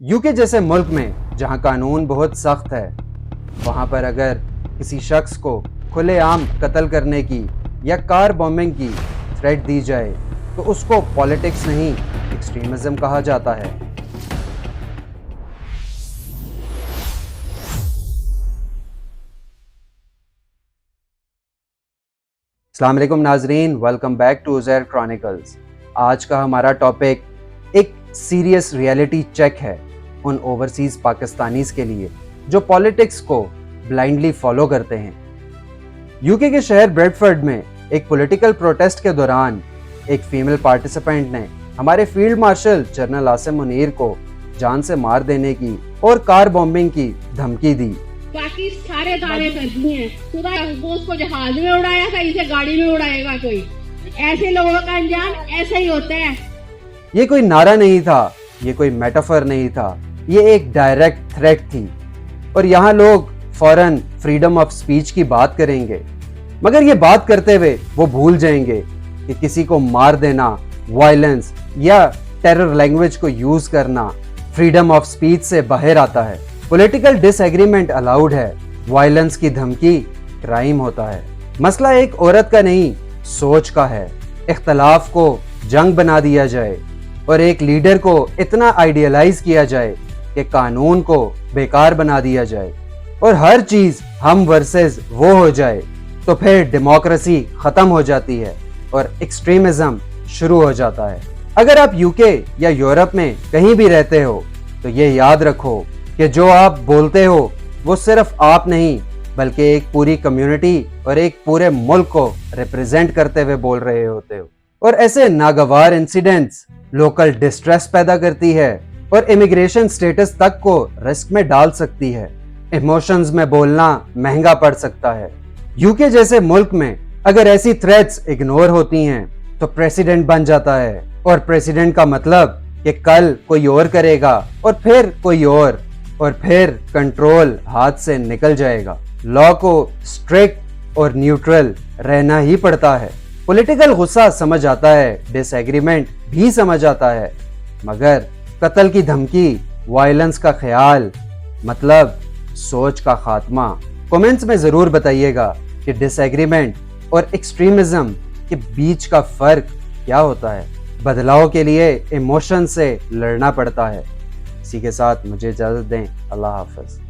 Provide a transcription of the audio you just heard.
UK जैसे मुल्क में जहां कानून बहुत सख्त है, वहां पर अगर किसी शख्स को खुलेआम कत्ल करने की या कार बॉम्बिंग की थ्रेट दी जाए तो उसको पॉलिटिक्स नहीं, एक्सट्रीमिज्म कहा जाता है। अस्सलाम वालेकुम नाजरीन, welcome back to Uzair Chronicles. आज का हमारा टॉपिक एक सीरियस रियलिटी चेक है उन ओवरसीज पाकिस्तानीज के लिए जो पॉलिटिक्स को ब्लाइंडली फॉलो करते हैं। यूके के शहर ब्रेडफोर्ड में एक पॉलिटिकल प्रोटेस्ट के दौरान एक फीमेल पार्टिसिपेंट ने हमारे field marshal general Asim Munir को जान से मार देने की और कार बॉम्बिंग की धमकी दी। बाकी सारे दावे कर दिए हैं। खुदा उसको जहाज में उड़ाया था, इसे गाड़ी में उड़ाएगा कोई। ऐसे लोगों का अंजाम ऐसा ही होता है। ये कोई नारा नहीं था, ये कोई मेटाफर नहीं था, ये एक डायरेक्ट थ्रेट थी। और यहाँ लोग फौरन फ्रीडम ऑफ स्पीच की बात करेंगे, मगर ये बात करते हुए वो भूल जाएंगे कि किसी को मार देना, वायलेंस या टेरर लैंग्वेज को यूज करना फ्रीडम ऑफ स्पीच से बाहर आता है। पॉलिटिकल डिसएग्रीमेंट अलाउड है, वायलेंस की धमकी क्राइम होता है। मसला एक औरत का नहीं, सोच का है। इख्तलाफ को जंग बना दिया जाए और एक लीडर को इतना आइडियलाइज किया जाए कि कानून को बेकार बना दिया जाए और हर चीज हम वर्सेस वो हो जाए, तो फिर डेमोक्रेसी खत्म हो जाती है और एक्सट्रीमिज्म शुरू हो जाता है। अगर आप यूके या यूरोप में कहीं भी रहते हो तो ये याद रखो कि जो आप बोलते हो वो सिर्फ आप नहीं बल्कि एक पूरी कम्युनिटी और एक पूरे मुल्क को रिप्रेजेंट करते हुए बोल रहे होते हो। और ऐसे नागवार इंसिडेंट्स लोकल डिस्ट्रेस पैदा करती है और इमिग्रेशन स्टेटस तक को रिस्क में डाल सकती है। इमोशंस में बोलना महंगा पड़ सकता है। यूके जैसे मुल्क में अगर ऐसी थ्रेट्स इग्नोर होती हैं तो प्रेसिडेंट बन जाता है, और प्रेसिडेंट का मतलब कि कल कोई और करेगा और फिर कोई और फिर कंट्रोल हाथ से निकल जाएगा। लॉ को स्ट्रिक्ट और न्यूट्रल रहना ही पड़ता है। पॉलिटिकल गुस्सा समझ आता है, डिसएग्रीमेंट भी समझ आता है, मगर कत्ल की धमकी, वायलेंस का ख्याल मतलब सोच का खात्मा। कमेंट्स में जरूर बताइएगा कि डिसएग्रीमेंट और एक्सट्रीमिज्म के बीच का फर्क क्या होता है। बदलाव के लिए इमोशन से लड़ना पड़ता है। इसी के साथ मुझे इजाजत दें। अल्लाह हाफ़िज़।